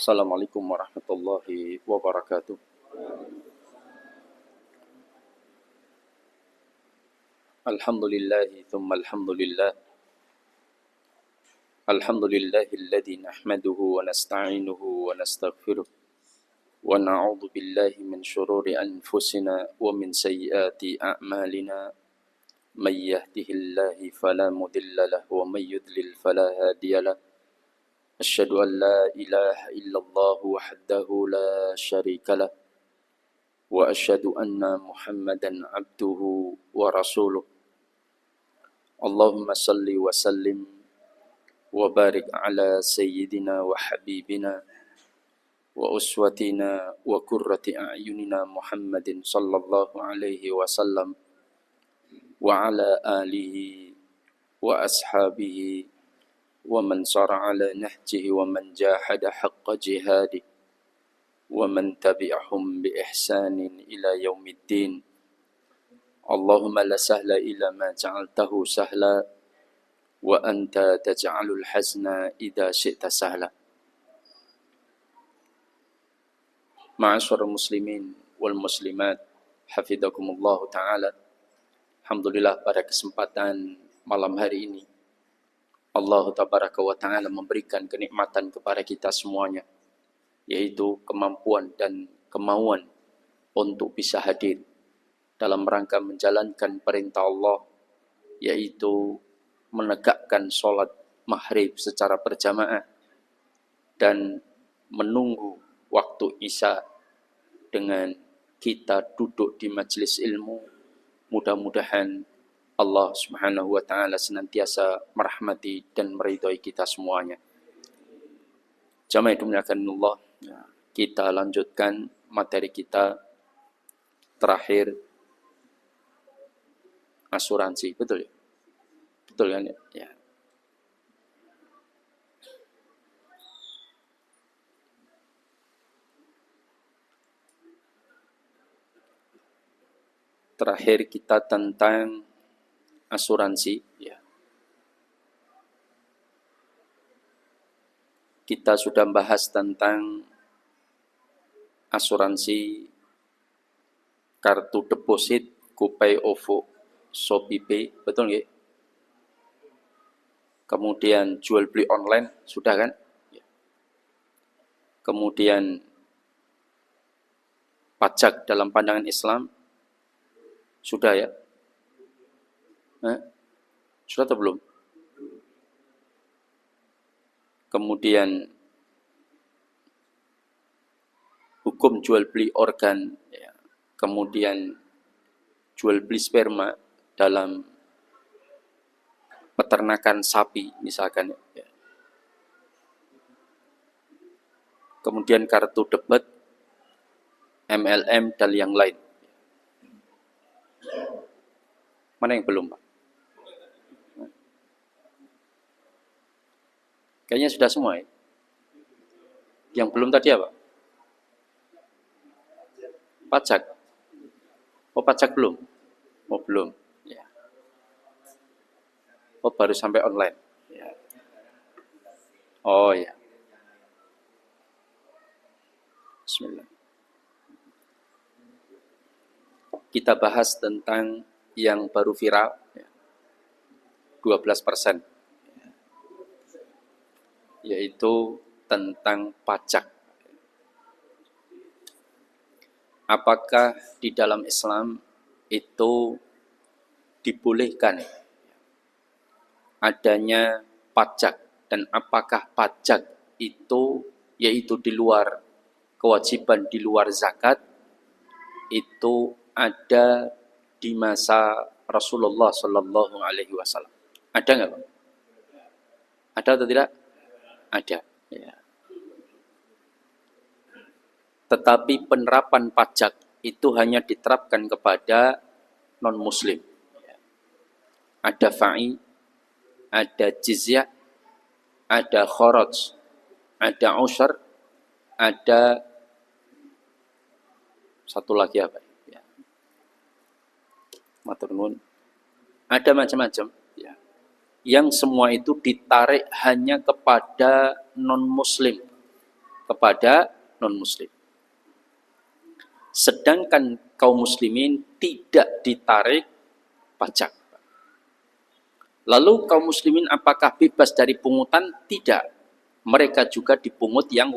Assalamualaikum warahmatullahi wabarakatuh. Alhamdulillah, thumma alhamdulillah. Alhamdulillahilladzi nahmaduhu wa nasta'inuhu wa nastaghfiruh. Wa na'udzu billahi min shururi anfusina wa min sayyiati a'malina. May yahdihillahu fala mudilla lahu wa may yudlil fala hadiya lahu. Asyhadu an la ilaha illallah wahdahu la syarika lah. Wa asyhadu anna Muhammadan abduhu wa rasuluh. Allahumma salli wa sallim wa barik ala sayyidina wa habibina wa uswatina wa qurrati a'yunina Muhammadin sallallahu alaihi wasallam wa ala alihi wa ashabihi wa man sara ala nahjihi wa man jahada haqqa jihadi wa man tabi'ahum bi ihsanin ila yaumiddin. Allahumma la sahla illa ma ja'altahu sahla wa anta taj'alul hazna idza syi'ta sahla. Ma'asyiral muslimin wal muslimat, hafizakumullah taala. Alhamdulillah, pada kesempatan malam hari ini Allah tabaraka wa taala memberikan kenikmatan kepada kita semuanya, yaitu kemampuan dan kemauan untuk bisa hadir dalam rangka menjalankan perintah Allah, yaitu menegakkan sholat maghrib secara berjamaah dan menunggu waktu isya dengan kita duduk di majelis ilmu. Mudah-mudahan Allah subhanahu wa ta'ala senantiasa merahmati dan meridhai kita semuanya. Jamaah yang dimuliakan Allah, kita lanjutkan materi kita terakhir, asuransi. Betul ya? Betul kan ya? Terakhir kita tentang asuransi ya. Kita sudah bahas tentang asuransi kartu deposit, GoPay, OVO, ShopeePay, betul nggak? Kemudian jual beli online, sudah kan? Ya. Kemudian pajak dalam pandangan Islam, sudah ya? Sudah atau belum? Kemudian hukum jual beli organ, ya. Kemudian jual beli sperma dalam peternakan sapi misalkan. Ya. Kemudian kartu debit, MLM dan yang lain. Mana yang belum, Pak? Kayaknya sudah semua ya. Yang belum tadi apa? Pajak. Oh, pajak belum? Oh, belum. Ya. Oh, baru sampai online. Ya. Oh ya. Bismillah. Kita bahas tentang yang baru viral, 12%, yaitu tentang pajak. Apakah di dalam Islam itu dibolehkan adanya pajak, dan apakah pajak itu yaitu di luar kewajiban, di luar zakat, itu ada di masa Rasulullah Sallallahu Alaihi Wasallam? Ada nggak, Pak? Ada atau tidak? Ada. Ya. Tetapi penerapan pajak itu hanya diterapkan kepada non-muslim. Ada fa'i, ada jizyah, ada kharaj, ada usyr, ada satu lagi apa? Ya. Matur nuwun. Ada macam-macam. Ya. Yang semua itu ditarik hanya kepada non-muslim. kepada non-muslim. Sedangkan kaum muslimin tidak ditarik pajak. Lalu kaum muslimin apakah bebas dari pungutan? Tidak. Mereka juga dipungut yang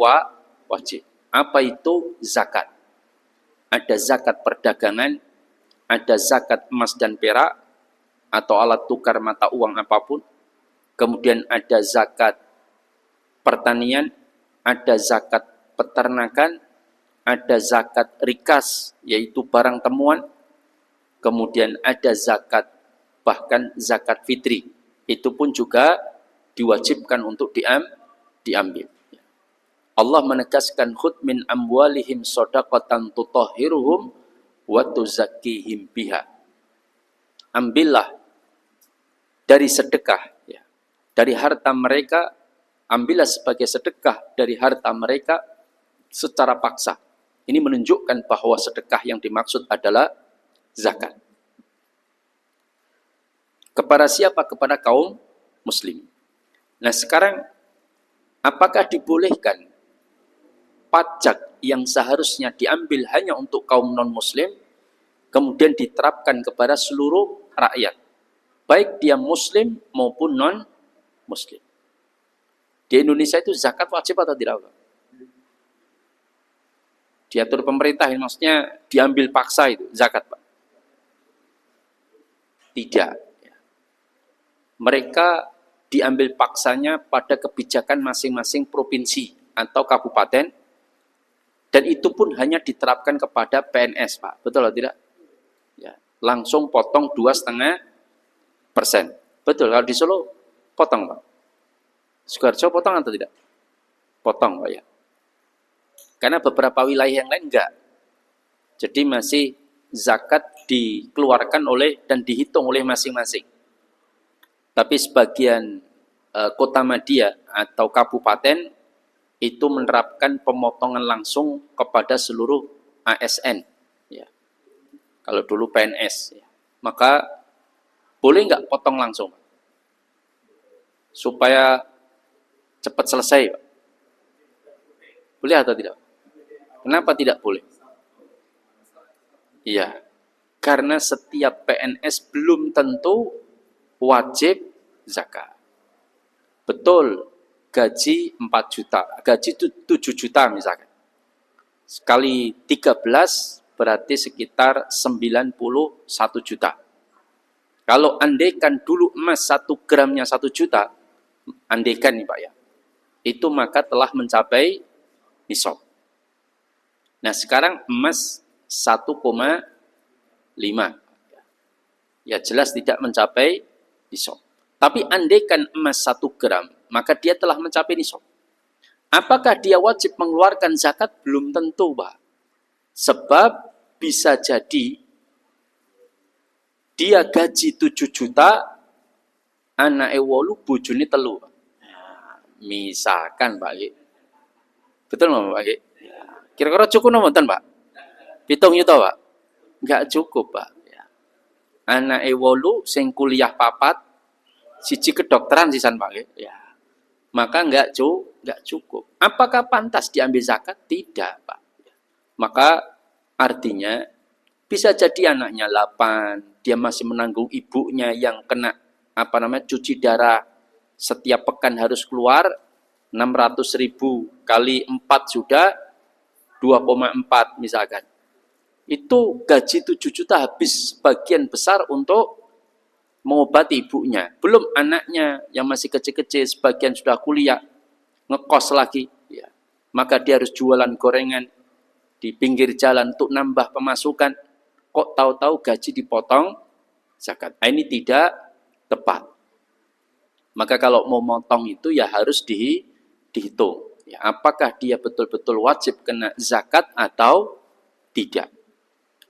wajib. Apa itu zakat? Ada zakat perdagangan, ada zakat emas dan perak, atau alat tukar mata uang apapun. Kemudian ada zakat pertanian, ada zakat peternakan, ada zakat rikas, yaitu barang temuan. Kemudian ada zakat, bahkan zakat fitri. Itu pun juga diwajibkan untuk diambil. Allah menegaskan, khudh min amwalihim shadaqatan tutahhiruhum wa tuzakkihim biha. Ambillah dari sedekah, ya, dari harta mereka, ambillah sebagai sedekah dari harta mereka secara paksa. Ini menunjukkan bahwa sedekah yang dimaksud adalah zakat. Kepada siapa? Kepada kaum muslim. Nah sekarang, apakah dibolehkan pajak yang seharusnya diambil hanya untuk kaum non-muslim, kemudian diterapkan kepada seluruh rakyat, baik dia muslim maupun non-muslim? Di Indonesia itu zakat wajib atau tidak? Diatur pemerintah, maksudnya diambil paksa itu zakat, Pak? Tidak. Mereka diambil paksanya pada kebijakan masing-masing provinsi atau kabupaten, dan itu pun hanya diterapkan kepada PNS, Pak. Betul atau tidak? Ya, langsung potong 2,5%. Betul, kalau di Solo potong, Pak. Sukoharjo potong atau tidak? Potong, Pak, ya. Karena beberapa wilayah yang lain enggak. Jadi masih zakat dikeluarkan oleh dan dihitung oleh masing-masing. Tapi sebagian kota madya atau kabupaten itu menerapkan pemotongan langsung kepada seluruh ASN. Ya. Kalau dulu PNS. Ya. Maka boleh nggak potong langsung? Supaya cepat selesai. Pak. Boleh atau tidak? Kenapa tidak boleh? Iya, karena setiap PNS belum tentu wajib zakat. Betul, gaji 4 juta, gaji 7 juta misalkan. Sekali 13 berarti sekitar 91 juta. Kalau andaikan dulu emas 1 gramnya 1 juta, andaikan nih Pak ya, itu maka telah mencapai nisab. Nah sekarang emas 1,5, ya jelas tidak mencapai nisab. Tapi andaikan emas 1 gram, maka dia telah mencapai nisab. Apakah dia wajib mengeluarkan zakat? Belum tentu, Pak. Sebab bisa jadi dia gaji 7 juta, anak ewolu bojone 3. Misalkan, Pak. Betul nggak, Pak? Kira-kira cukup nonton, Pak? 7 juta, Pak? Enggak cukup, Pak. Anak ewolu sing kuliah 4, siji kedokteran sisan, Pak. Ya. Maka enggak cukup. Apakah pantas diambil zakat? Tidak, Pak. Maka artinya bisa jadi anaknya 8, dia masih menanggung ibunya yang kena cuci darah, setiap pekan harus keluar 600.000 kali 4 sudah 2,4 misalkan. Itu gaji 7 juta habis sebagian besar untuk mengobati ibunya. Belum anaknya yang masih kecil-kecil, sebagian sudah kuliah, ngekos lagi. Ya. Maka dia harus jualan gorengan di pinggir jalan untuk nambah pemasukan. Kok tahu-tahu gaji dipotong zakat. Ini tidak tepat. Maka kalau mau motong itu ya harus dihitung. Ya, apakah dia betul-betul wajib kena zakat atau tidak.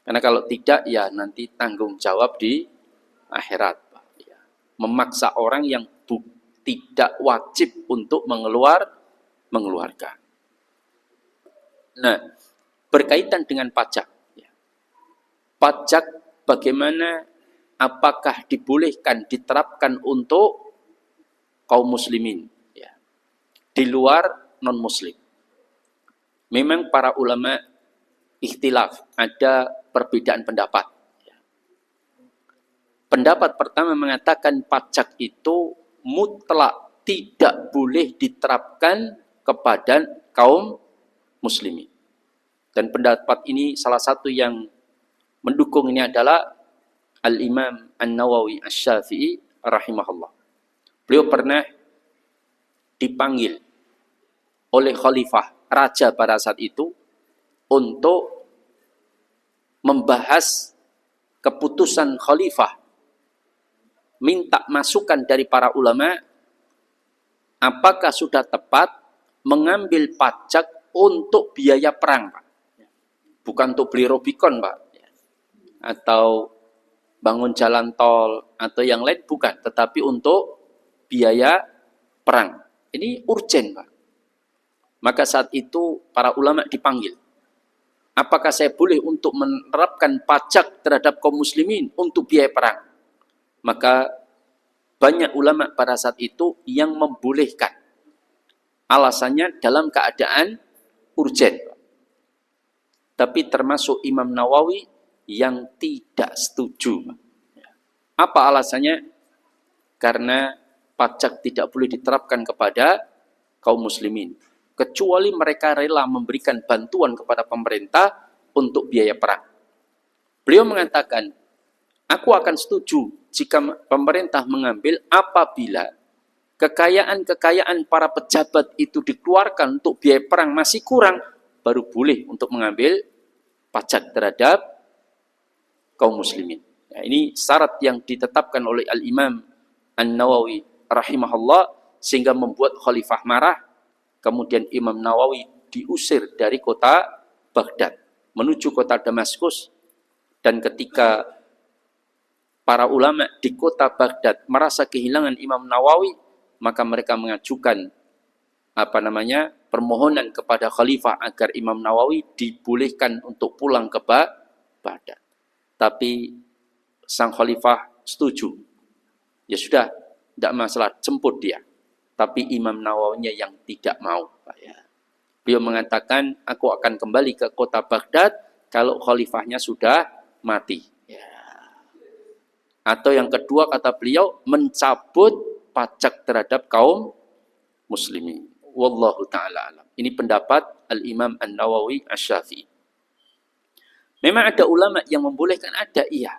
Karena kalau tidak ya nanti tanggung jawab di akhirat. Ya. Memaksa orang yang tidak wajib untuk mengeluarkan. Nah, berkaitan dengan pajak. Ya. Pajak bagaimana, apakah dibolehkan diterapkan untuk kaum muslimin? Ya. Di luar non-muslim. memang para ulama ikhtilaf, ada perbedaan pendapat. Pendapat pertama mengatakan pajak itu mutlak tidak boleh diterapkan kepada kaum muslimin. Dan pendapat ini salah satu yang mendukung ini adalah Al-Imam An-Nawawi Asy-Syafi'i rahimahullah. Beliau pernah dipanggil oleh khalifah raja pada saat itu untuk membahas keputusan khalifah, minta masukan dari para ulama apakah sudah tepat mengambil pajak untuk biaya perang, Pak. Bukan untuk beli Rubicon, Pak. Atau bangun jalan tol atau yang lain, bukan, tetapi untuk biaya perang. Ini urgen, Pak. Maka saat itu para ulama dipanggil. Apakah saya boleh untuk menerapkan pajak terhadap kaum muslimin untuk biaya perang? Maka banyak ulama pada saat itu yang membolehkan. Alasannya dalam keadaan urgen. Tapi termasuk Imam Nawawi yang tidak setuju. Apa alasannya? Karena pajak tidak boleh diterapkan kepada kaum muslimin, kecuali mereka rela memberikan bantuan kepada pemerintah untuk biaya perang. Beliau mengatakan, aku akan setuju jika pemerintah mengambil apabila kekayaan-kekayaan para pejabat itu dikeluarkan untuk biaya perang masih kurang, baru boleh untuk mengambil pajak terhadap kaum muslimin. Nah, ini syarat yang ditetapkan oleh Al-Imam An-Nawawi rahimahullah sehingga membuat khalifah marah. Kemudian Imam Nawawi diusir dari kota Baghdad menuju kota Damaskus. Dan ketika para ulama di kota Baghdad merasa kehilangan Imam Nawawi, maka mereka mengajukan permohonan kepada khalifah agar Imam Nawawi dibolehkan untuk pulang ke Baghdad. Tapi sang khalifah setuju. Ya sudah, tidak masalah, jemput dia. Tapi Imam Nawawinya yang tidak mau. Beliau mengatakan, aku akan kembali ke kota Baghdad kalau khalifahnya sudah mati. Atau yang kedua, kata beliau, mencabut pajak terhadap kaum muslimin. Wallahu ta'ala alam. Ini pendapat Al-Imam An-Nawawi Asy-Syafi'i. Memang ada ulama yang membolehkan, ada, iya.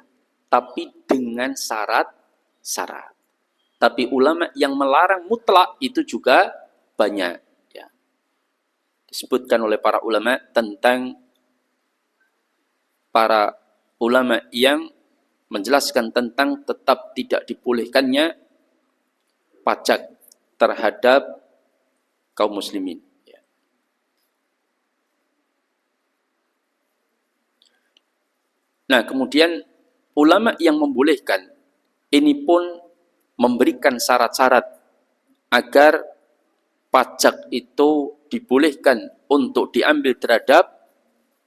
Tapi dengan syarat-syarat. Tapi ulama yang melarang mutlak itu juga banyak. Ya. Disebutkan oleh para ulama tentang para ulama yang menjelaskan tentang tetap tidak dibolehkannya pajak terhadap kaum muslimin. Ya. Nah, kemudian ulama yang membolehkan ini pun memberikan syarat-syarat agar pajak itu dibolehkan untuk diambil terhadap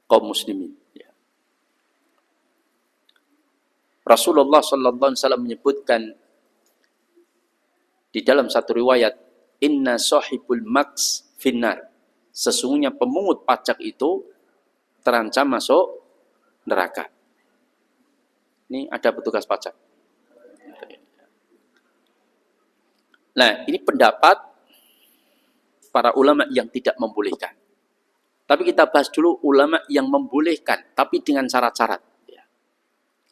kaum muslimin. Ya. Rasulullah SAW menyebutkan di dalam satu riwayat, inna sahibul maks finnar, sesungguhnya pemungut pajak itu terancam masuk neraka. Ini ada petugas pajak. Nah, ini pendapat para ulama yang tidak membolehkan. Tapi kita bahas dulu ulama yang membolehkan, tapi dengan syarat-syarat.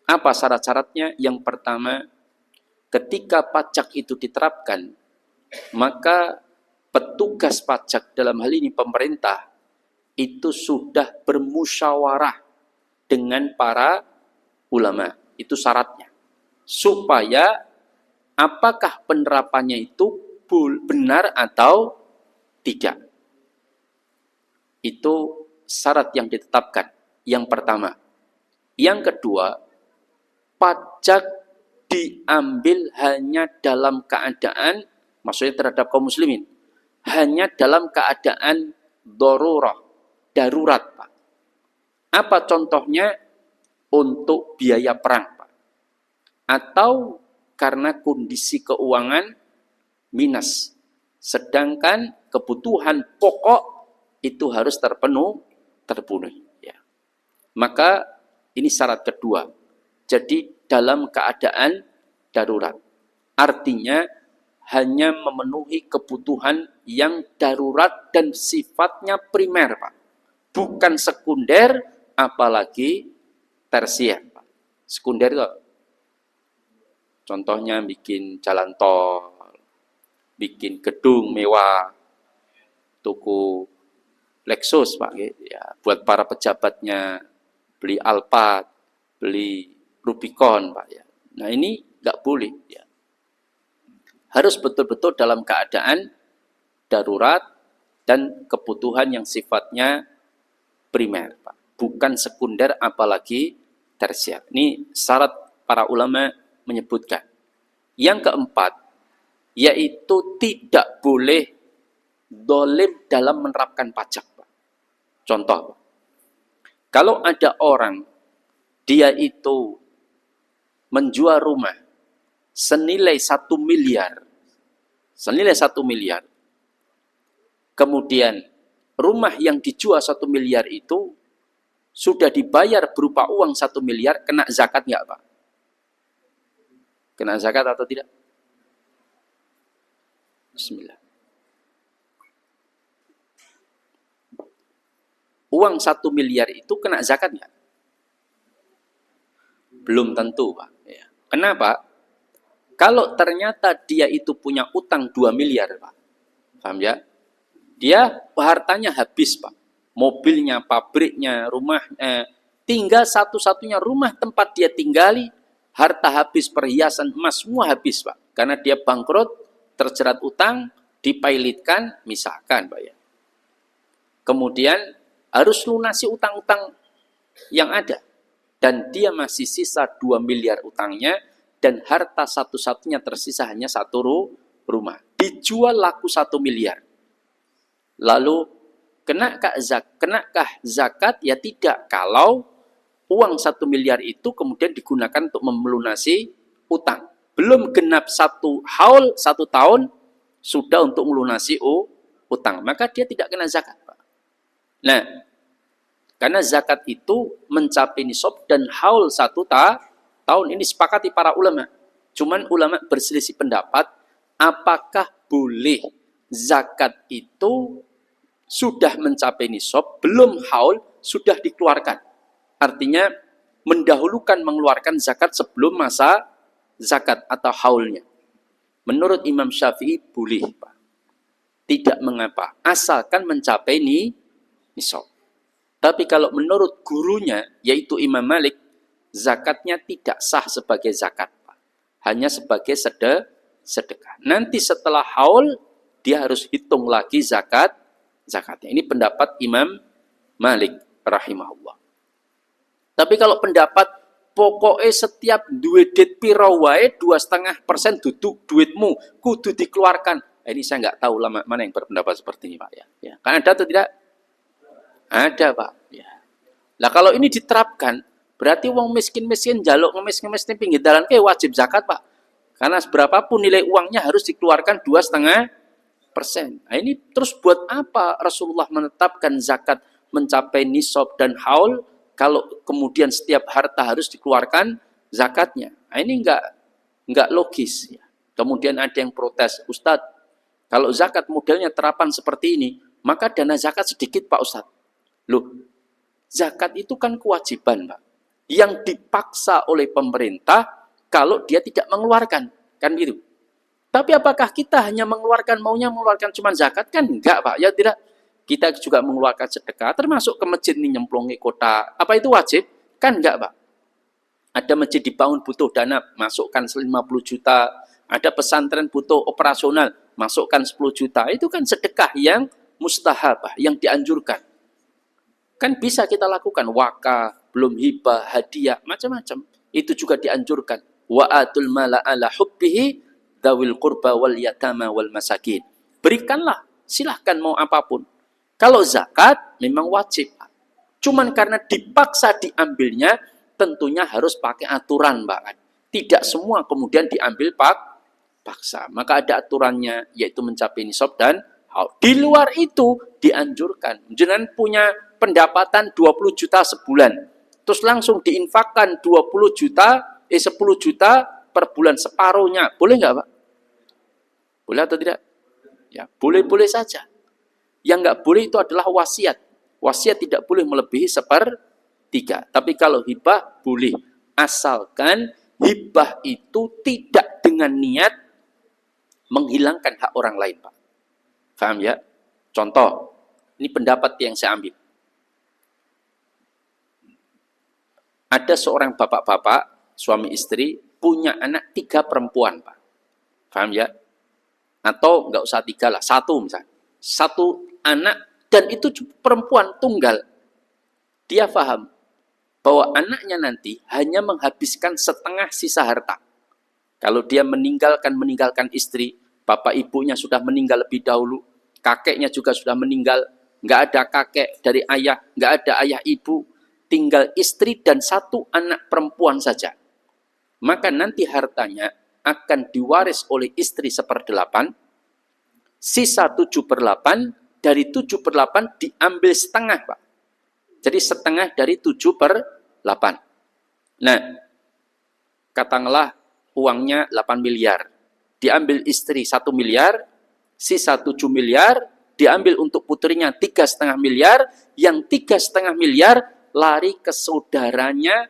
Apa syarat-syaratnya? Yang pertama, ketika pajak itu diterapkan, maka petugas pajak dalam hal ini pemerintah itu sudah bermusyawarah dengan para ulama. Itu syaratnya. Supaya apakah penerapannya itu benar atau tidak. Itu syarat yang ditetapkan. Yang pertama. Yang kedua, pajak diambil hanya dalam keadaan, maksudnya terhadap kaum muslimin, hanya dalam keadaan darurat, Pak. Apa contohnya? Untuk biaya perang, Pak. Atau karena kondisi keuangan minus. Sedangkan kebutuhan pokok itu harus terpenuhi. Ya. Maka ini syarat kedua. Jadi dalam keadaan darurat. Artinya hanya memenuhi kebutuhan yang darurat dan sifatnya primer, Pak. Bukan sekunder, apalagi tersier, Pak. Sekunder itu contohnya bikin jalan tol, bikin gedung mewah, tuku Lexus, Pak. Ya, buat para pejabatnya, beli Alphard, beli Rubicon, Pak. Ya. Nah ini nggak boleh. Ya. Harus betul-betul dalam keadaan darurat dan kebutuhan yang sifatnya primer, Pak. Bukan sekunder, apalagi tersier. Ini syarat para ulama menyebutkan. Yang keempat, yaitu tidak boleh dolim dalam menerapkan pajak, Pak. Contoh, kalau ada orang, dia itu menjual rumah senilai 1 miliar, kemudian rumah yang dijual 1 miliar itu sudah dibayar berupa uang 1 miliar, kena zakat nggak, Pak? Kena zakat atau tidak? Bismillah. Uang 1 miliar itu kena zakat nggak? Belum tentu, Pak. Ya. Kenapa? Kalau ternyata dia itu punya utang 2 miliar, Pak. Paham ya? Dia hartanya habis, Pak. Mobilnya, pabriknya, rumahnya. Tinggal satu-satunya rumah tempat dia tinggali, harta habis, perhiasan emas, semua habis, Pak. Karena dia bangkrut, terjerat utang, dipailitkan, misalkan, Pak ya. Kemudian harus lunasi utang-utang yang ada. Dan dia masih sisa 2 miliar utangnya, dan harta satu-satunya tersisa hanya satu rumah. Dijual laku 1 miliar. Lalu, kenakah zakat? Ya tidak. Kalau uang 1 miliar itu kemudian digunakan untuk melunasi utang. Belum genap 1 haul, 1 tahun, sudah untuk melunasi utang. Maka dia tidak kena zakat, Pak. Nah, karena zakat itu mencapai nisab dan haul 1 tahun. Ini sepakati para ulama. Cuman ulama berselisih pendapat, apakah boleh zakat itu sudah mencapai nisab, belum haul, sudah dikeluarkan. Artinya, mendahulukan mengeluarkan zakat sebelum masa zakat atau haulnya. Menurut Imam Syafi'i, boleh, Pak. Tidak mengapa. Asalkan mencapai nisab. Tapi kalau menurut gurunya, yaitu Imam Malik, zakatnya tidak sah sebagai zakat, Pak. Hanya sebagai sedekah. Nanti setelah haul, dia harus hitung lagi zakatnya. Ini pendapat Imam Malik rahimahullah. Tapi kalau pendapat pokoknya setiap duit piro wae 2,5% duduk duitmu kudu dikeluarkan. Ini saya nggak tahu lama mana yang berpendapat seperti ini, Pak ya. Kan ada atau tidak? Ada, Pak. Ya. Nah kalau ini diterapkan, berarti uang miskin-miskin jaluk ngemis-ngemis di pinggir jalan wajib zakat, Pak. Karena berapapun nilai uangnya harus dikeluarkan 2,5%. Nah, ini terus buat apa Rasulullah menetapkan zakat mencapai nisab dan haul kalau kemudian setiap harta harus dikeluarkan zakatnya? Nah, ini enggak logis. Ya. Kemudian ada yang protes, Ustadz, kalau zakat modelnya terapan seperti ini, maka dana zakat sedikit, Pak Ustadz. Loh, zakat itu kan kewajiban, Pak, yang dipaksa oleh pemerintah kalau dia tidak mengeluarkan, kan gitu. Tapi apakah kita hanya maunya mengeluarkan cuma zakat? Kan enggak, Pak. Ya tidak. Kita juga mengeluarkan sedekah, termasuk ke masjid ini nyemplongi kota. Apa itu wajib? Kan enggak, Pak. Ada masjid dibangun butuh dana, masukkan 50 juta. Ada pesantren butuh operasional, masukkan 10 juta. Itu kan sedekah yang mustahabah, yang dianjurkan. Kan bisa kita lakukan wakaf, belum hibah, hadiah, macam-macam. Itu juga dianjurkan. Wa atul mala ala hubbihi dzawil qurba wal yatama wal masakin. Berikanlah, silahkan mau apapun. Kalau zakat memang wajib. Cuman karena dipaksa diambilnya, tentunya harus pakai aturan, Pak. Tidak semua kemudian diambil paksa. Maka ada aturannya, yaitu mencapai nisab dan Di luar itu dianjurkan. Jangan punya pendapatan 20 juta sebulan. Terus langsung diinfakkan 10 juta per bulan separuhnya. Boleh nggak, Pak? Boleh atau tidak? Ya, boleh-boleh saja. Yang nggak boleh itu adalah wasiat. Wasiat tidak boleh melebihi 1/3. Tapi kalau hibah boleh. Asalkan hibah itu tidak dengan niat menghilangkan hak orang lain, Pak. Paham ya? Contoh, ini pendapat yang saya ambil. Ada seorang bapak-bapak, suami istri, punya anak 3 perempuan, Pak. Paham ya? Atau nggak usah 3 lah, 1 misalnya. 1 anak, dan itu perempuan tunggal. Dia paham bahwa anaknya nanti hanya menghabiskan setengah sisa harta. Kalau dia meninggalkan istri, bapak ibunya sudah meninggal lebih dahulu, kakeknya juga sudah meninggal, nggak ada kakek dari ayah, nggak ada ayah ibu, tinggal istri dan 1 anak perempuan saja. Maka nanti hartanya akan diwaris oleh istri 1/8, sisa 7/8, dari 7/8 diambil setengah, Pak. Jadi setengah dari 7/8. Nah, katakanlah uangnya 8 miliar. Diambil istri 1 miliar, sisa 7 miliar, diambil untuk putrinya 3,5 miliar, yang 3,5 miliar lari ke saudaranya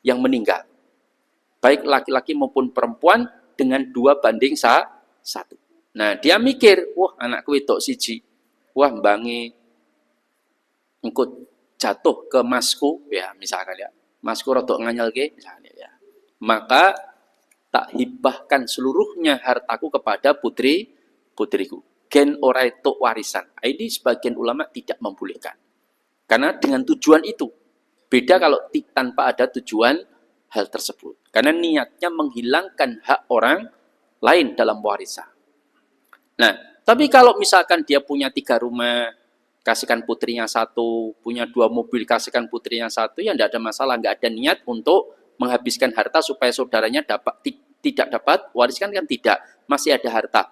yang meninggal. Baik laki-laki maupun perempuan dengan 2/1. Nah, dia mikir, wah anakku itu siji, wah mbangi engkut jatuh ke masku, ya misalkan ya, masku rodok nganyel ke, misalnya ya. Maka tak hibahkan seluruhnya hartaku kepada putriku. Gen ora itu warisan. Ini sebagian ulama tidak membolehkan. Karena dengan tujuan itu. Beda kalau tanpa ada tujuan hal tersebut. Karena niatnya menghilangkan hak orang lain dalam warisan. Nah, tapi kalau misalkan dia punya 3 rumah, kasihkan putrinya 1, punya 2 mobil, kasihkan putrinya 1, ya tidak ada masalah, nggak ada niat untuk menghabiskan harta supaya saudaranya tidak dapat wariskan, kan tidak, masih ada harta.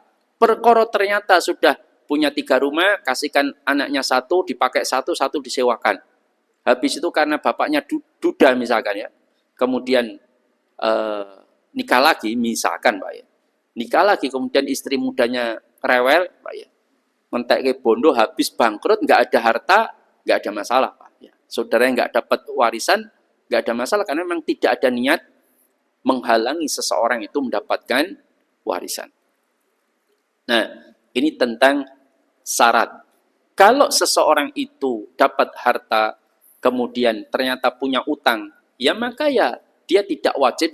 Perkara ternyata sudah punya 3 rumah, kasihkan anaknya 1, dipakai 1 disewakan. Habis itu karena bapaknya duda misalkan ya, kemudian nikah lagi misalkan, Pak ya, nikah lagi kemudian istri mudanya rewel, Pak ya, mentek ke bondo, habis bangkrut, nggak ada harta, nggak ada masalah, Pak ya. Saudaranya nggak dapat warisan, nggak ada masalah, karena memang tidak ada niat menghalangi seseorang itu mendapatkan warisan. Nah, ini tentang syarat. Kalau seseorang itu dapat harta, kemudian ternyata punya utang, ya maka ya dia tidak wajib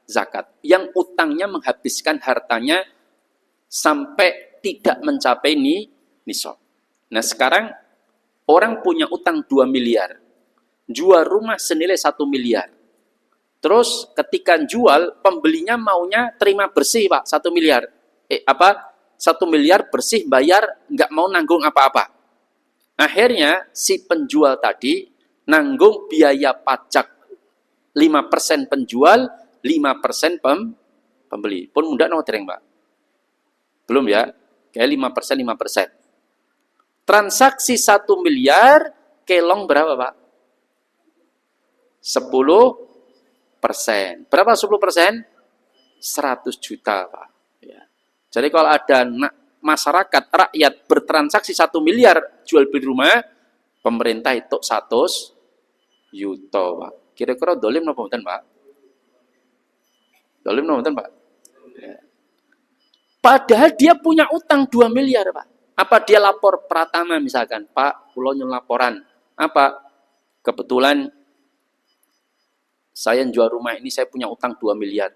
zakat. Yang utangnya menghabiskan hartanya sampai tidak mencapai nisab. Nah sekarang orang punya utang 2 miliar, jual rumah senilai 1 miliar. Terus ketika jual, pembelinya maunya terima bersih, Pak, 1 miliar. 1 miliar bersih, bayar, nggak mau nanggung apa-apa. Akhirnya si penjual tadi nanggung biaya pajak 5% penjual, 5% pembeli. Pun mudah no dereng, Pak. Belum ya? Kayak 5%, 5%. Transaksi 1 miliar, kelong berapa, Pak? 10%. Berapa 10%? 100 juta, Pak. Ya. Jadi kalau ada masyarakat, rakyat bertransaksi 1 miliar jual beli rumah, pemerintah itu 100 juta, Pak. Kira-kira dolim napa mboten, Pak? Dolim napa mboten, Pak? Ya. Padahal dia punya utang 2 miliar, Pak. Apa dia lapor Pratama misalkan, Pak, kula nyuwun laporan. Apa? Kebetulan saya jual rumah ini, saya punya utang 2 miliar.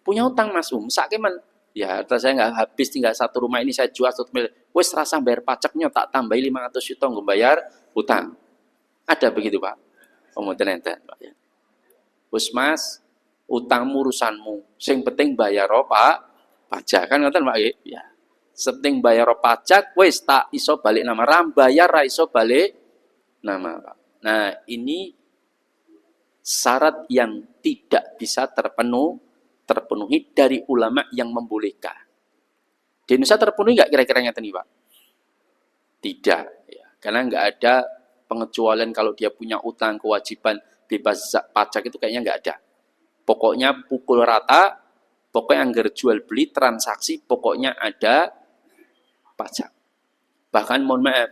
Punya utang Mas, sakit man. Ya, saya nggak habis, tinggal 1 rumah ini saya jual 1 miliar. Wes rasa bayar pajaknya, tak tambahi 500 juta nggak bayar utang. Ada begitu, Pak? Mboten enten, Pak ya. Wes Mas, utangmu urusanmu. Sing penting bayar Pak pajak, kan ngoten, Pak ya. Sepenting bayar pajak, wes tak iso balik nama, ram bayar ra iso balik nama, Pak. Nah, ini syarat yang tidak bisa terpenuhi dari ulama yang membolehkan. Di Indonesia terpenuhi nggak kira-kira ngeten Pak? Tidak, ya. Karena nggak ada pengecualian kalau dia punya utang, kewajiban bebas pajak itu kayaknya nggak ada. Pokoknya pukul rata, pokoknya anggar jual beli transaksi, pokoknya ada pajak. Bahkan mohon maaf,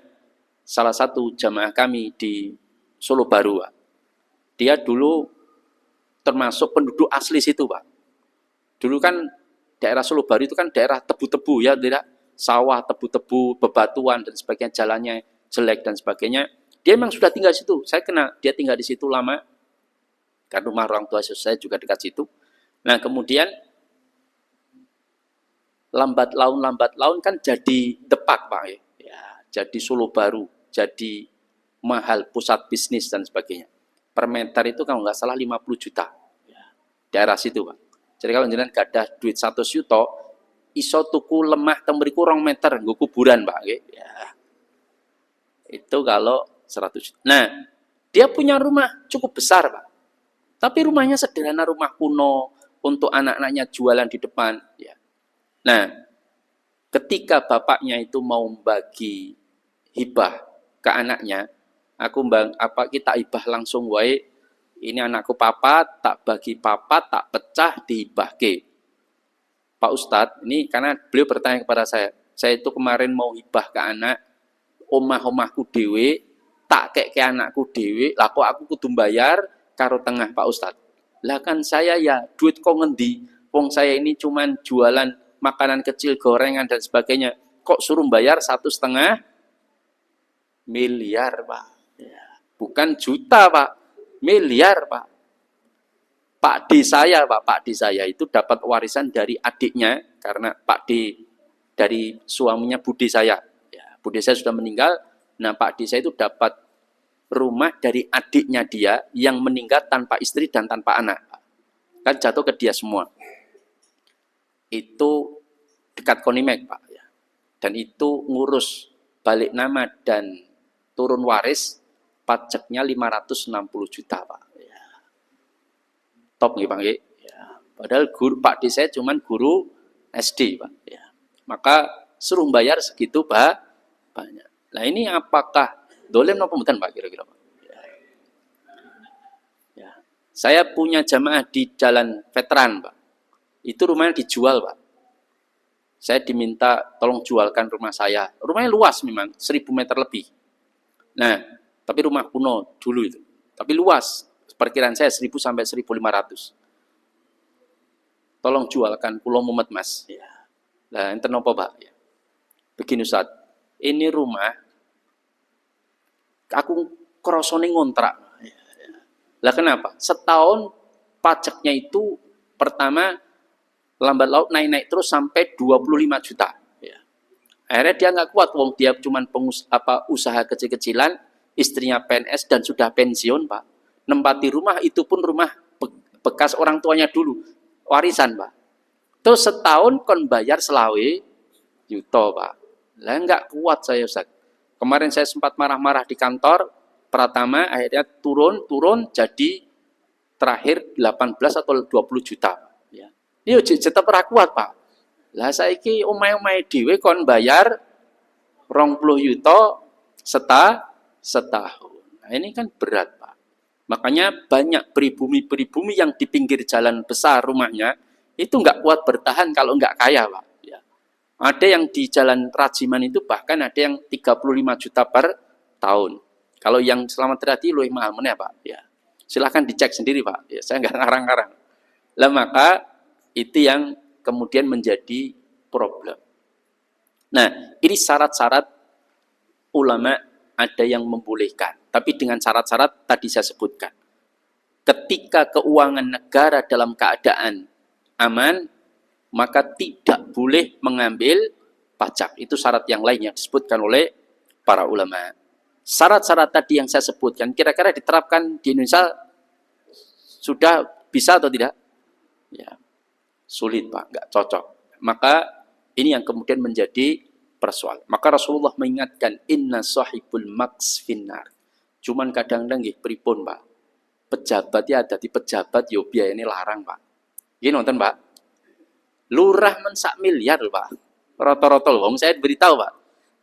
salah satu jamaah kami di Solo Baru, Pak, dia dulu termasuk penduduk asli situ, Pak. Dulu kan daerah Solo Baru itu kan daerah tebu-tebu ya, tidak sawah, tebu-tebu, bebatuan dan sebagainya, jalannya jelek dan sebagainya. Dia memang sudah tinggal di situ. Saya kenal, dia tinggal di situ lama. Karena rumah orang tua saya juga dekat situ. Nah, kemudian lambat laun kan jadi depak, Pak. Ya, jadi Solo Baru, jadi mahal, pusat bisnis dan sebagainya. Per meter itu kalau nggak salah 50 juta. Ya, daerah situ, Pak. Jadi kalau jenengan gak ada duit 100 juta, iso tuku lemah temberiku 2 meter, nggo kuburan, Pak. Ya. Itu kalau 100 juta. Nah, dia punya rumah cukup besar, Pak. Tapi rumahnya sederhana, rumah kuno, untuk anak-anaknya jualan di depan. Ya. Nah, ketika bapaknya itu mau bagi hibah ke anaknya, kita hibah langsung wae. Ini anakku papa, tak bagi papa, tak pecah dihibahke. Pak Ustadz, ini karena beliau bertanya kepada saya itu kemarin mau hibah ke anak, omah-omahku dewe, tak kek ke anakku dewe, lah kok aku kudu bayar karo tengah Pak Ustadz. Lah kan saya ya duit kok ngendi, wong saya ini cuman jualan makanan kecil, gorengan dan sebagainya, kok suruh bayar 1,5 miliar, Pak. Ya. Bukan juta, Pak, miliar, Pak. Pak D saya, Pak D saya itu dapat warisan dari adiknya, karena Pak D dari suaminya Bude saya. Ya, Bude saya sudah meninggal, nah Pak D saya itu dapat rumah dari adiknya dia yang meninggal tanpa istri dan tanpa anak. Kan jatuh ke dia semua. Itu dekat Konimek, Pak. Ya. Dan itu ngurus balik nama dan turun waris, pajaknya 560 juta, Pak. Ya. Top nih, Pak. Ya. Padahal guru Pak D saya cuman guru SD, Pak. Ya. Maka suruh bayar segitu, Pak, banyak. Nah ini apakah dolem atau pembuatan, Pak, kira-kira, Pak? Ya. Ya. Saya punya jamaah di Jalan Veteran, Pak. Itu rumahnya dijual, Pak. Saya diminta tolong jualkan rumah saya. Rumahnya luas memang, 1000 meter lebih. Nah, tapi rumah kuno dulu itu. Tapi luas. Perkiraan saya 1000 sampai 1500. Tolong jualkan, pulau mumet, Mas. Ya. Nah, enten apa, Pak? Ya. Begini, Ustaz. Ini rumah aku krosone ngontrak. Lah kenapa? Setahun pajaknya itu pertama lambat laun naik terus sampai 25 juta. Ya. Akhirnya dia nggak kuat, wong dia cuman usaha kecil-kecilan, istrinya PNS dan sudah pensiun, Pak. Nempati rumah itu pun rumah bekas orang tuanya dulu, warisan, Pak. Terus setahun kon bayar selawe juta, Pak. Lah nggak kuat saya, Ustaz. Kemarin saya sempat marah-marah di kantor, Pratama akhirnya turun jadi terakhir 18 atau 20 juta. Ya. Ini tetap kuat, Pak. Lah saiki omah-omah dhewe kon bayar 20 juta setahun. Nah, ini kan berat, Pak. Makanya banyak pribumi-pribumi yang di pinggir jalan besar rumahnya itu nggak kuat bertahan kalau nggak kaya, Pak. Ya. Ada yang di jalan Rajiman itu bahkan ada yang 35 juta per tahun. Kalau yang Selamat Riyadi lebih mahal mana, Pak? Ya. Silahkan dicek sendiri, Pak. Ya, saya nggak ngarang-ngarang. Lah maka itu yang kemudian menjadi problem. Nah, ini syarat-syarat ulama ada yang membolehkan. Tapi dengan syarat-syarat tadi saya sebutkan. Ketika keuangan negara dalam keadaan aman, maka tidak boleh mengambil pajak. Itu syarat yang lain yang disebutkan oleh para ulama. Syarat-syarat tadi yang saya sebutkan, kira-kira diterapkan di Indonesia sudah bisa atau tidak? Ya, sulit, Pak, nggak cocok. Maka ini yang kemudian menjadi persoalan. Maka Rasulullah mengingatkan, inna sahibul maks finnar. Cuman kadang-kadang pripun, Pak. Pejabat ya ada di pejabat, yo biaya ini larang, Pak. Gini nonton, Pak. Lurah men sak miliar, Pak. Rata-rata loh, saya beritahu Pak.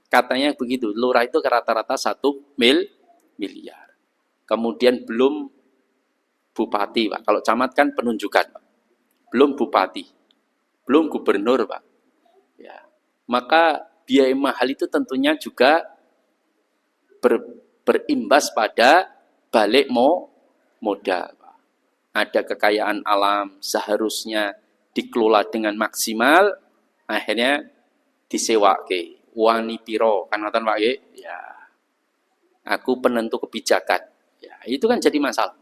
Katanya begitu, lurah itu rata-rata 1 miliar. Kemudian belum bupati Pak. Kalau camat kan penunjukan Pak. Belum bupati, belum gubernur Pak. Ya. Maka biaya mahal itu tentunya juga berimbas pada balik modal. Ada kekayaan alam seharusnya dikelola dengan maksimal, akhirnya disewa ke wani piro kan ngoten Pak ya. Aku penentu kebijakan. Ya, itu kan jadi masalah.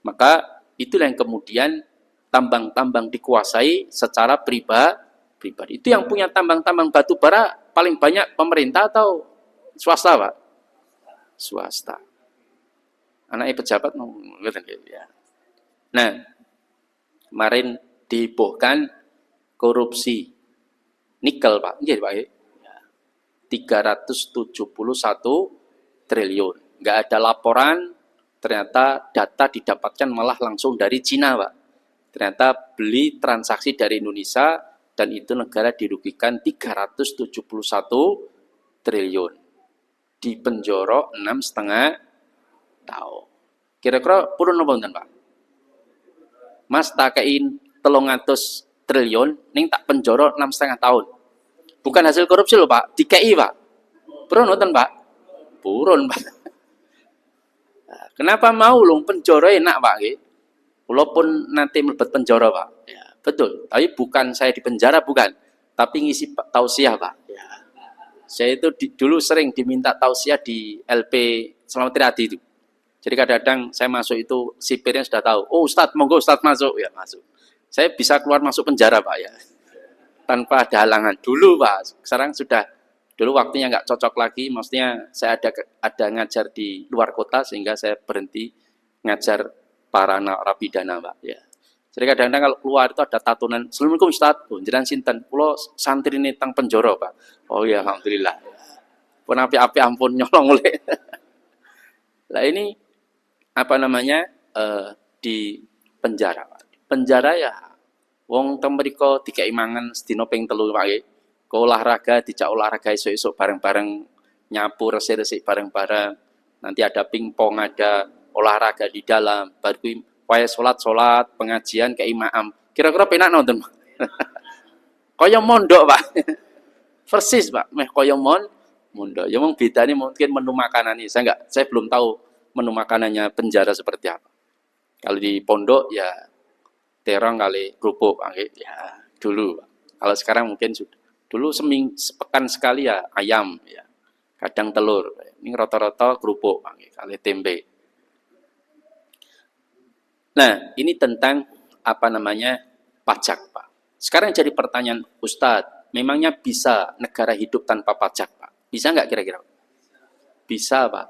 Maka itulah yang kemudian tambang-tambang dikuasai secara pribadi. Itu yang punya tambang-tambang batu bara paling banyak pemerintah atau swasta Pak? Swasta. Anaknya pejabat ya. Nah, kemarin dihebohkan korupsi nikel Pak. Nggih Pak. 371 triliun. Nggak ada laporan, ternyata data didapatkan malah langsung dari Cina Pak. Ternyata beli transaksi dari Indonesia dan itu negara dirugikan 371 triliun. Di penjara 6,5 tahun. Kira-kira purun napa mboten Pak? Mas tak kein 300 triliun ning tak penjara 6,5 tahun. Bukan hasil korupsi loh Pak, dikei Pak. Purun nonton Pak? Purun Pak. Kenapa mau lho penjara enak Pak nggih? Walaupun nanti mlebet penjara Pak. Ya, betul. Tapi bukan saya di penjara bukan, tapi ngisi tausiah Pak. Ya. Saya itu dulu sering diminta tausiah di LP Selamat Riyadi itu. Jadi kadang-kadang saya masuk itu sipirnya sudah tahu. Oh Ustadz, monggo Ustadz masuk. Ya masuk. Saya bisa keluar masuk penjara Pak ya. Tanpa ada halangan. Dulu Pak, sekarang sudah, dulu waktunya nggak cocok lagi. Maksudnya saya ada ngajar di luar kota sehingga saya berhenti ngajar para narapidana Pak ya. Jadi kadang-kadang kalau keluar itu ada tatunan, Assalamualaikum Ustadz, jenengan sinten, kula santri ini tang penjara Pak. Oh ya alhamdulillah. Pun api-api ampun nyolong oleh. Lah ini apa namanya di penjara Pak. Penjara ya wong teng mriko dikeki mangan sedina ping 3 Pak nggih. Ke olahraga dijak olahraga esuk-esuk bareng-bareng, nyapu resik-resik bareng-bareng. Nanti ada pingpong, ada olahraga di dalam, baru wae salat, pengajian ke imam. Kira-kira penak nonton Pak. Kaya mondok Pak. Persis Pak, meh kaya mondok. Ya mung bedane mungkin menu makanannya. Saya belum tahu menu makanannya penjara seperti apa. Kalau di pondok ya terong kali kerupuk ya dulu. Kalau sekarang mungkin sudah. Dulu sepekan sekali ya ayam ya. Kadang telur. Ini rata-rata kerupuk kali tempe. Nah, ini tentang apa namanya pajak, Pak. Sekarang jadi pertanyaan, Ustadz, memangnya bisa negara hidup tanpa pajak, Pak? Bisa nggak kira-kira? Bisa, Pak.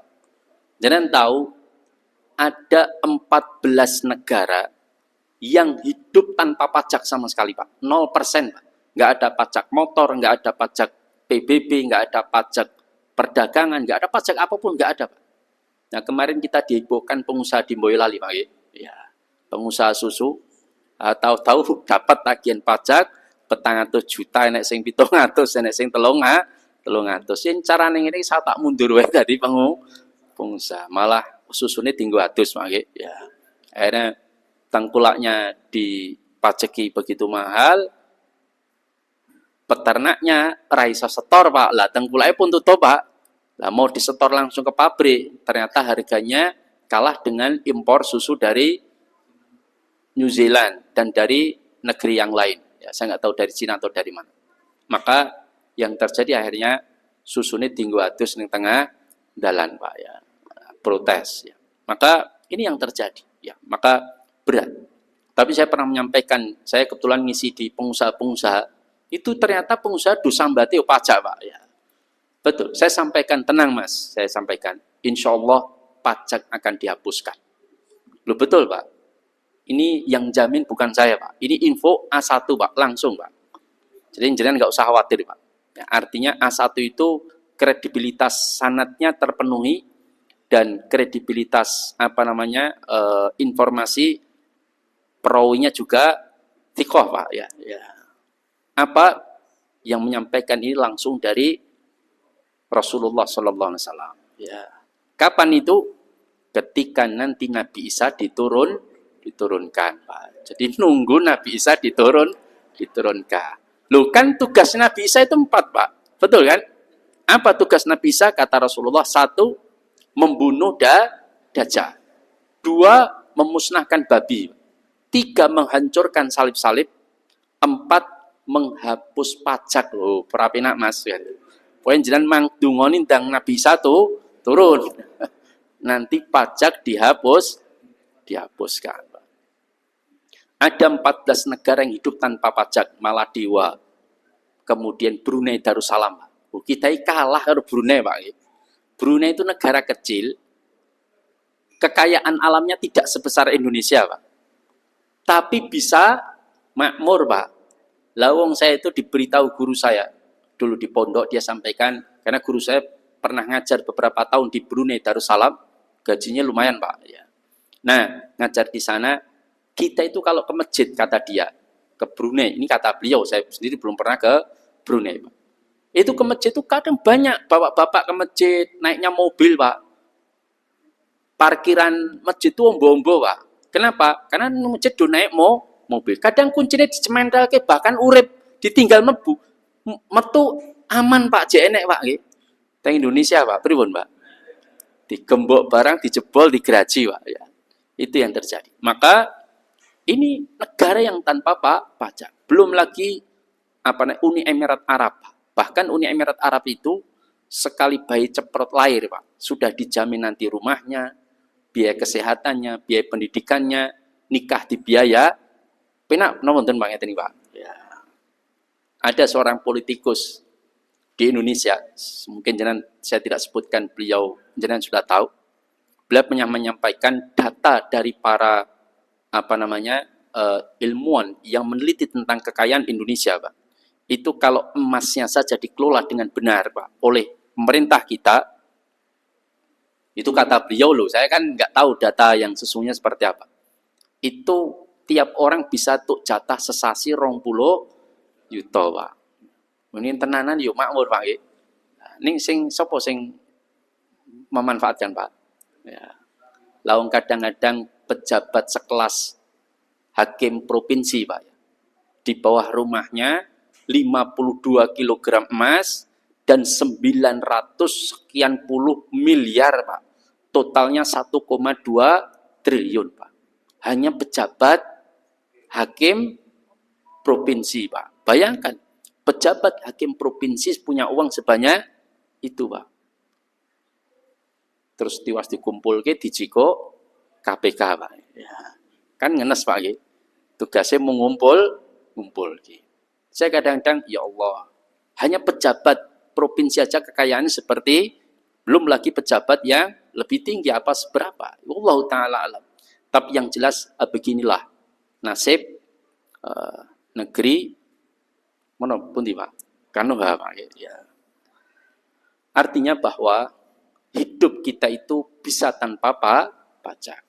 Jangan tahu ada 14 negara yang hidup tanpa pajak sama sekali, Pak. 0%, Pak. Nggak ada pajak motor, nggak ada pajak PBB, nggak ada pajak perdagangan, nggak ada pajak apapun, nggak ada, Pak. Nah, kemarin kita dihebohkan pengusaha di Boyolali, Pak. Ya. Pengusaha susu, tahu-tahu dapat tagihan pajak 400 juta, enek sing 700, enek sing 300. Yen carane ngene saya tak mundur wae dadi pengusaha. Malah susune tinggal adus mangke ya. Akhirnya tengkulaknya dipajaki begitu mahal. Peternaknya ra iso setor, Pak. Lah tengkulake pun tutup, Pak. Lah mau disetor langsung ke pabrik, ternyata harganya kalah dengan impor susu dari New Zealand dan dari negeri yang lain. Ya, saya nggak tahu dari Cina atau dari mana. Maka yang terjadi akhirnya susune tinggu adus di tengah dalan, Pak ya. Protes ya. Maka ini yang terjadi ya. Maka berat. Tapi saya pernah menyampaikan, saya kebetulan ngisi di pengusaha-pengusaha, itu ternyata pengusaha dusambati pajak, Pak ya. Betul, saya sampaikan, tenang Mas, saya sampaikan, insya Allah pajak akan dihapuskan. Loh betul Pak. Ini yang jamin bukan saya Pak. Ini info A1 Pak, langsung Pak. Jadi jangan nggak usah khawatir Pak. Ya, artinya A1 itu kredibilitas sanadnya terpenuhi dan kredibilitas apa namanya informasi perawinya juga tikoh Pak ya. Ya. Apa yang menyampaikan ini langsung dari Rasulullah Sallallahu Alaihi Wasallam. Ya. Kapan itu? Ketika nanti Nabi Isa diturunkan. Pak. Jadi nunggu Nabi Isa diturunkan. Loh kan tugas Nabi Isa itu 4, Pak. Betul kan? Apa tugas Nabi Isa? Kata Rasulullah, 1, membunuh Dajjal. 2, memusnahkan babi. 3, menghancurkan salib-salib. 4, menghapus pajak. Loh, perapinak Mas. Poin jenengan mangdungoni ndang Nabi Isa turun. Nanti pajak dihapuskan. Ada 14 negara yang hidup tanpa pajak, Maldives, kemudian Brunei Darussalam. Kita kalah dari Brunei, Pak. Brunei itu negara kecil, kekayaan alamnya tidak sebesar Indonesia, Pak. Tapi bisa makmur, Pak. Lawang saya itu diberitahu guru saya, dulu di pondok dia sampaikan, karena guru saya pernah ngajar beberapa tahun di Brunei Darussalam, gajinya lumayan, Pak. Ya. Nah, ngajar di sana, kita itu kalau ke masjid, kata dia, ke Brunei, ini kata beliau, saya sendiri belum pernah ke Brunei, Pak. Itu ke masjid itu kadang banyak bapak-bapak ke masjid, naiknya mobil, Pak. Parkiran masjid itu ombo-ombo, Pak. Kenapa? Karena masjid do naik mobil. Kadang kuncinya dicementalke, bahkan urip ditinggal metu aman, Pak, jek enek, Pak. Teng Indonesia, Pak, pripun, Pak? Digembok barang, dijebol, digeraji, Pak. Ya. Itu yang terjadi. Maka ini negara yang tanpa pajak. Belum lagi Uni Emirat Arab. Bahkan Uni Emirat Arab itu sekali bayi ceprot lahir, Pak, sudah dijamin nanti rumahnya, biaya kesehatannya, biaya pendidikannya, nikah dibiaya. Penak nonton Pak ngeten, Pak. Ya. Ada seorang politikus di Indonesia, mungkin saya tidak sebutkan, beliau jenengan sudah tahu. Beliau menyampaikan data dari para ilmuwan yang meneliti tentang kekayaan Indonesia, Pak. Itu kalau emasnya saja dikelola dengan benar, Pak, oleh pemerintah kita, itu kata beliau loh, saya kan nggak tahu data yang sesungguhnya seperti apa. Itu tiap orang bisa tuh jatah sesasi 20 juta, Pak. Ini tenanan yuk makmur, Pak. Ini sopo sing memanfaatkan, Pak. Ya. Lawang kadang-kadang pejabat sekelas hakim provinsi, Pak. Di bawah rumahnya 52 kg emas dan 900 sekian puluh miliar, Pak. Totalnya 1,2 triliun, Pak. Hanya pejabat hakim provinsi, Pak. Bayangkan, pejabat hakim provinsi punya uang sebanyak itu, Pak. Terus tiwas dikumpul ke dijiko KPK, Pak. Ya. Kan ngenes, Pak. Tugasnya mengumpul. Saya kadang-kadang, ya Allah, hanya pejabat provinsi aja kekayaannya seperti, belum lagi pejabat yang lebih tinggi apa seberapa. Allah Ta'ala alam. Tapi yang jelas, beginilah nasib negeri mana pun, Pak. Kanoha, Pak. Ya. Artinya bahwa hidup kita itu bisa tanpa pajak.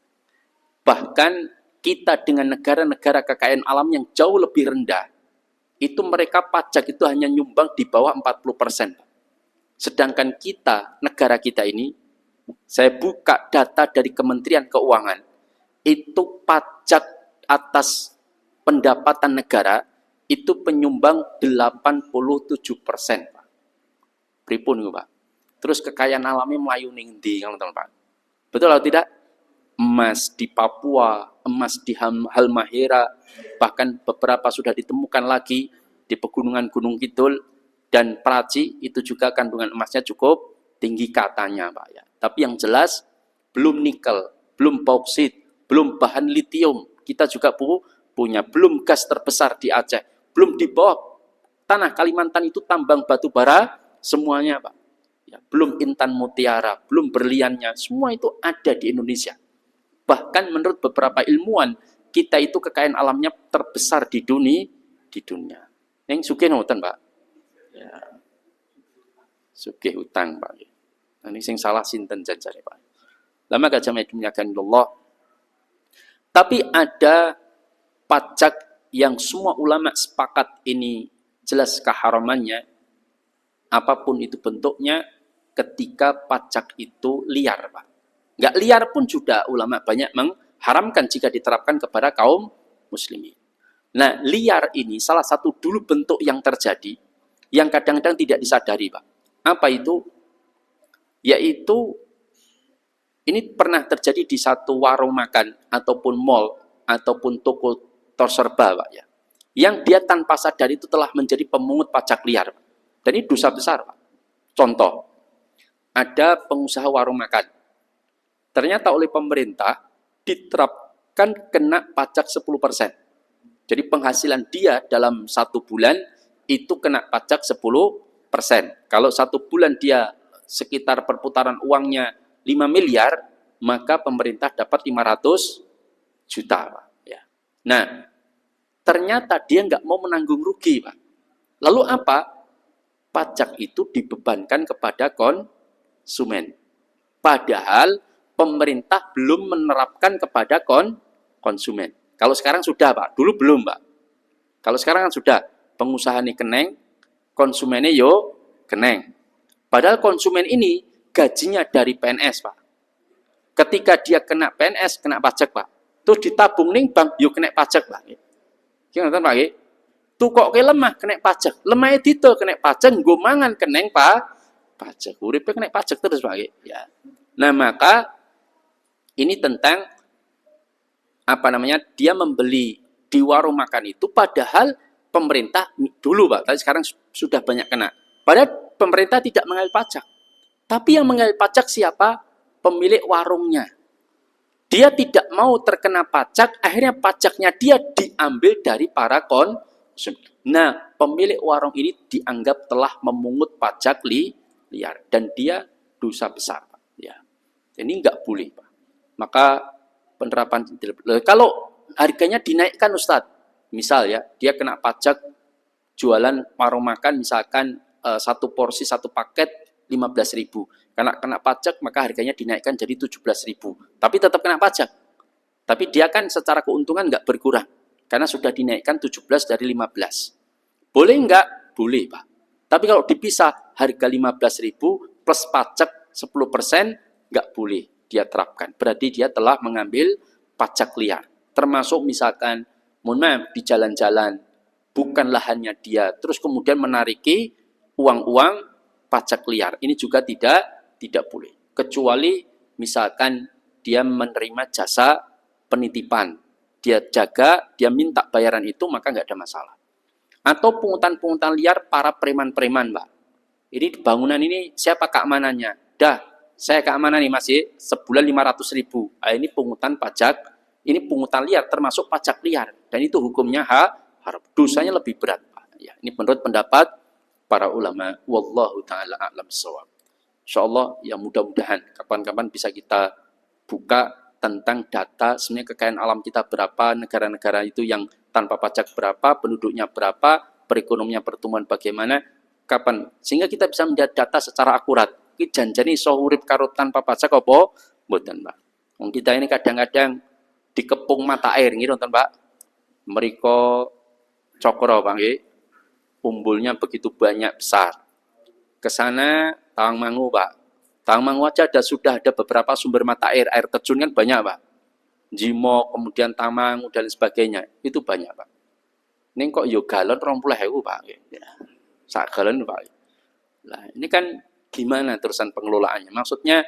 Bahkan kita dengan negara-negara kekayaan alam yang jauh lebih rendah, itu mereka pajak itu hanya nyumbang di bawah 40%. Sedangkan kita, negara kita ini, saya buka data dari Kementerian Keuangan, itu pajak atas pendapatan negara, itu penyumbang 87%, Pak. Pripun, Pak? Terus kekayaan alamnya melayu ning ndi, Pak? Betul atau tidak? Emas di Papua, emas di Halmahera, bahkan beberapa sudah ditemukan lagi di pegunungan Gunung Kidul dan Praci, itu juga kandungan emasnya cukup tinggi katanya, Pak. Ya. Tapi yang jelas belum nikel, belum bauksit, belum bahan litium, kita juga punya, belum gas terbesar di Aceh, belum di bawah tanah Kalimantan itu tambang batu bara semuanya, Pak. Ya, belum intan mutiara, belum berliannya, semua itu ada di Indonesia. Bahkan menurut beberapa ilmuwan, kita itu kekayaan alamnya terbesar di dunia. Yang sugih noten, Pak. Ya. Sugih utang, Pak. Ini sing salah sinten jajare, Pak. Lama gajah medunyakan Allah. Tapi ada pajak yang semua ulama sepakat ini jelas keharamannya, apapun itu bentuknya, ketika pajak itu liar, Pak. Nggak liar pun sudah ulama banyak mengharamkan jika diterapkan kepada kaum muslimin. Nah, liar ini salah satu dulu bentuk yang terjadi, yang kadang-kadang tidak disadari, Pak. Apa itu? Yaitu, ini pernah terjadi di satu warung makan, ataupun mall, ataupun toko terserba, Pak, ya. Yang dia tanpa sadar itu telah menjadi pemungut pajak liar, Pak. Dan ini dosa besar, Pak. Contoh, ada pengusaha warung makan. Ternyata oleh pemerintah diterapkan kena pajak 10%. Jadi penghasilan dia dalam 1 bulan itu kena pajak 10%. Kalau 1 bulan dia sekitar perputaran uangnya 5 miliar, maka pemerintah dapat 500 juta. Pak. Ya. Nah, ternyata dia nggak mau menanggung rugi, Pak. Lalu apa? Pajak itu dibebankan kepada konsumen. Padahal pemerintah belum menerapkan kepada konsumen. Kalau sekarang sudah, Pak. Dulu belum, Pak. Kalau sekarang kan sudah. Pengusaha ini keneng, konsumennya yo keneng. Padahal konsumen ini gajinya dari PNS, Pak. Ketika dia kena PNS, kena pajak, Pak. Terus ditabung ning bank, yo kena pajak, Pak. Gimana, Pak? Tukok ke lemah, kena pajak. Lemah itu kena pajak, nggo mangan keneng, Pak. Pajak. Uripe kena pajak terus, Pak. Ya. Nah, maka ini tentang apa namanya? Dia membeli di warung makan itu padahal pemerintah dulu, Pak, tapi sekarang sudah banyak kena. Padahal pemerintah tidak mengambil pajak. Tapi yang mengambil pajak siapa? Pemilik warungnya. Dia tidak mau terkena pajak, akhirnya pajaknya dia diambil dari para konsumen. Nah, pemilik warung ini dianggap telah memungut pajak liar dan dia dosa besar, Pak. Ya. Ini nggak boleh, Pak. Maka penerapan kalau harganya dinaikkan, Ustadz, misal ya, dia kena pajak jualan warung makan misalkan satu porsi satu paket 15.000. Karena kena pajak maka harganya dinaikkan jadi 17.000. Tapi tetap kena pajak. Tapi dia kan secara keuntungan nggak berkurang karena sudah dinaikkan 17 dari 15. Boleh nggak? Boleh, Pak. Tapi kalau dipisah harga 15.000 plus pajak 10% nggak boleh dia terapkan. Berarti dia telah mengambil pajak liar. Termasuk misalkan, mohon maaf, di jalan-jalan bukan lahannya dia, terus kemudian menariki uang-uang pajak liar. Ini juga tidak boleh. Kecuali misalkan dia menerima jasa penitipan, dia jaga, dia minta bayaran itu, maka nggak ada masalah. Atau pungutan-pungutan liar para preman-preman, Pak. Ini bangunan ini siapa keamanannya? Dah, saya keamanan nih masih sebulan 500.000. Nah, ini pungutan pajak, ini pungutan liar termasuk pajak liar dan itu hukumnya haram. Dosanya lebih berat, Pak. Ya, ini menurut pendapat para ulama. Wallahu taala a'lam shawab. Insyaallah ya mudah-mudahan kapan-kapan bisa kita buka tentang data sebenarnya kekayaan alam kita berapa, negara-negara itu yang tanpa pajak berapa, penduduknya berapa, perekonomian pertumbuhan bagaimana, kapan, sehingga kita bisa melihat data secara akurat. Iki janjane iso urip karo tanpa pajak apa? Mboten, Pak. Wong kita ini kadang-kadang dikepung mata air gitu, Pak. Mereka cokro, Pak, nggih. Umbulnya begitu banyak besar. Ke sana Tawangmangu, Pak. Tawangmangu aja sudah ada beberapa sumber mata air terjun kan banyak, Pak. Jimo, kemudian Tamangu dan sebagainya. Itu banyak, Pak. Ini kok yo galon 20.000, Pak. Ya. Sak galon, Pak. Nah, ini kan gimana terusan pengelolaannya? Maksudnya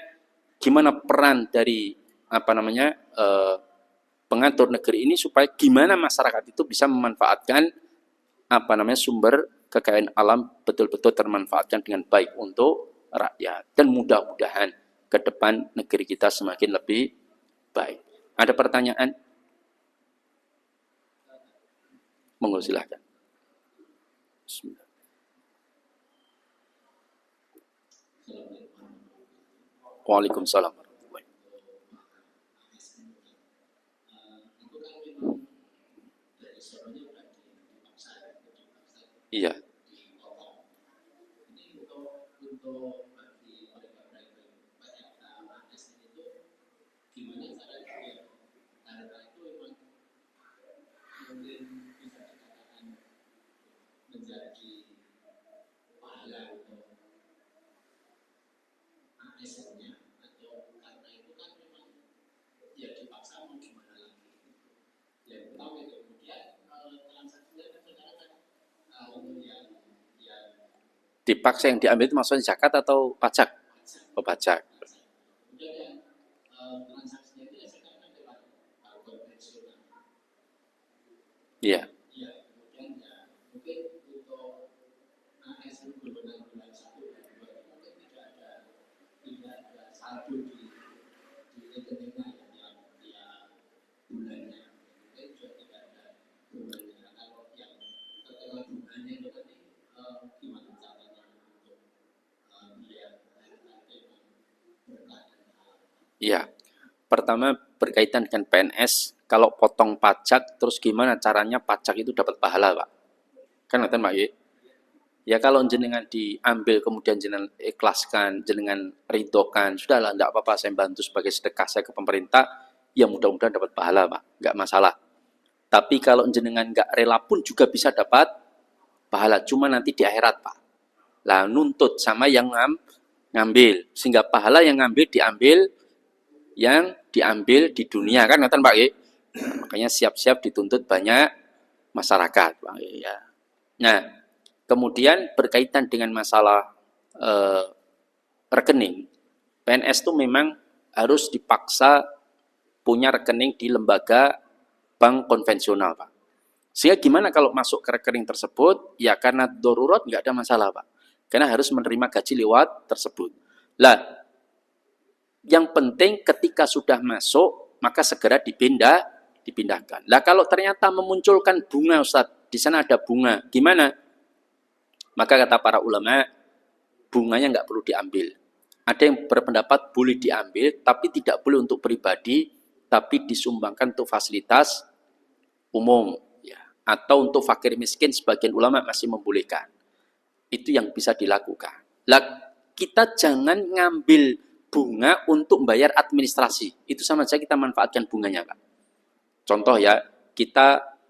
gimana peran dari pengatur negeri ini supaya gimana masyarakat itu bisa memanfaatkan sumber kekayaan alam betul-betul termanfaatkan dengan baik untuk rakyat. Dan mudah-mudahan ke depan negeri kita semakin lebih baik. Ada pertanyaan? Monggo silahkan. Bismillah. Waalaikumsalam. Iya. Dipaksa yang diambil itu maksudnya zakat atau pajak? Oh, pajak. Iya. Iya. Pertama berkaitan dengan PNS, kalau potong pajak terus gimana caranya pajak itu dapat pahala, Pak? Kan ngoten, Pak. Ya kalau jenengan diambil kemudian jenengan ikhlaskan, jenengan ridokan, sudahlah enggak apa-apa saya bantu sebagai sedekah saya ke pemerintah, ya mudah-mudahan dapat pahala, Pak. Enggak masalah. Tapi kalau jenengan enggak rela pun juga bisa dapat pahala, cuma nanti di akhirat, Pak. Lah nuntut sama yang ngambil, sehingga pahala yang ngambil diambil di dunia, kan ngoten, Pak. Nah, makanya siap-siap dituntut banyak masyarakat, Pak. Ya. Nah, kemudian berkaitan dengan masalah rekening, PNS itu memang harus dipaksa punya rekening di lembaga bank konvensional, Pak. Sehingga gimana kalau masuk ke rekening tersebut, ya karena darurat nggak ada masalah, Pak. Karena harus menerima gaji lewat tersebut. Lah, yang penting ketika sudah masuk, maka segera dipindahkan. Lah kalau ternyata memunculkan bunga, Ustaz, di sana ada bunga, gimana? Maka kata para ulama, bunganya nggak perlu diambil. Ada yang berpendapat boleh diambil, tapi tidak boleh untuk pribadi, tapi disumbangkan untuk fasilitas umum. Ya. Atau untuk fakir miskin, sebagian ulama masih membolehkan. Itu yang bisa dilakukan. Lah, kita jangan ngambil bunga untuk membayar administrasi. Itu sama saja kita manfaatkan bunganya, Pak. Contoh ya,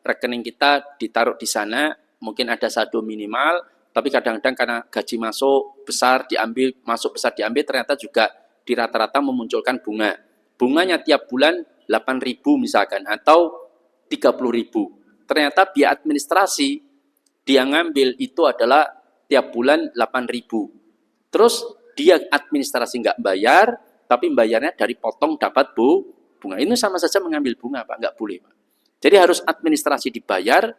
rekening kita ditaruh di sana, mungkin ada saldo minimal, tapi kadang-kadang karena gaji masuk besar diambil, ternyata juga di rata-rata memunculkan bunga. Bunganya tiap bulan 8.000 misalkan, atau 30.000. Ternyata biaya administrasi dia ngambil itu adalah tiap bulan 8.000. Terus dia administrasi nggak bayar, tapi bayarnya dari potong dapat bunga. Ini sama saja mengambil bunga, Pak. Nggak boleh, Pak. Jadi harus administrasi dibayar,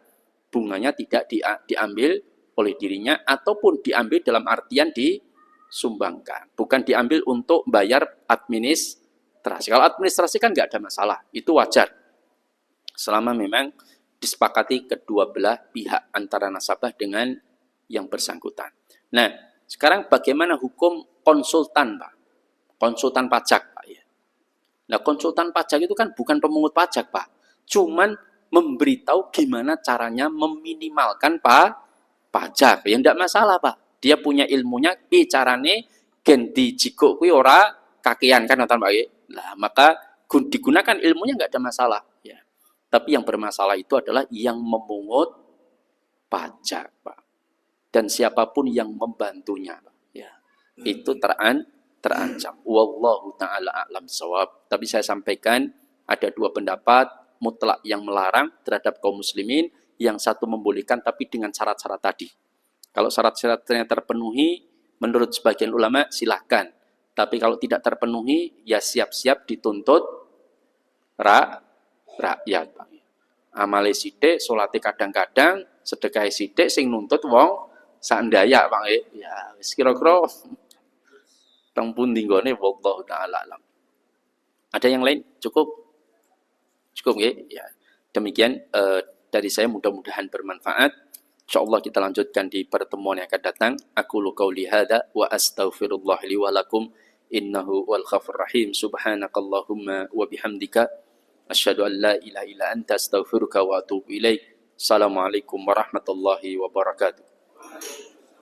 bunganya tidak diambil oleh dirinya, ataupun diambil dalam artian disumbangkan. Bukan diambil untuk bayar administrasi. Kalau administrasi kan nggak ada masalah, itu wajar. Selama memang disepakati kedua belah pihak antara nasabah dengan yang bersangkutan. Nah, sekarang bagaimana hukum konsultan, Pak? Konsultan pajak, Pak. Nah, konsultan pajak itu kan bukan pemungut pajak, Pak. Cuman memberitahu gimana caranya meminimalkan pajak. Ya enggak masalah, Pak. Dia punya ilmunya, carane ganti jiko kuwi ora kakean kan nonton Pak. Lah, maka digunakan ilmunya enggak ada masalah, ya. Tapi yang bermasalah itu adalah yang memungut pajak, Pak. Dan siapapun yang membantunya, Pak. Ya. Itu terancam. Wallahu taala a'lam shawab. Tapi saya sampaikan ada dua pendapat, mutlak yang melarang terhadap kaum muslimin, yang satu membolehkan tapi dengan syarat-syarat tadi. Kalau syarat-syaratnya terpenuhi, menurut sebagian ulama silahkan. Tapi kalau tidak terpenuhi, ya siap-siap dituntut rakyat. Amale sithik, salate kadang-kadang, sedekah sithik, sing nuntut wong sandaya, Pak. Ya, wis kira-kira teng pundi nggone wallahu taala alam. Ada yang lain? Cukup? Cukup nggih? Ya. Demikian dari saya, mudah-mudahan bermanfaat. Insyaallah kita lanjutkan di pertemuan yang akan datang. Aqulu qauli hadza wa astaghfirullah li wa lakum innahu wal ghafurur rahim. Subhanakallahumma wa bihamdika asyhadu an la ilaha illa anta astaghfiruka wa atubu ilaik. Assalamualaikum warahmatullahi wabarakatuh.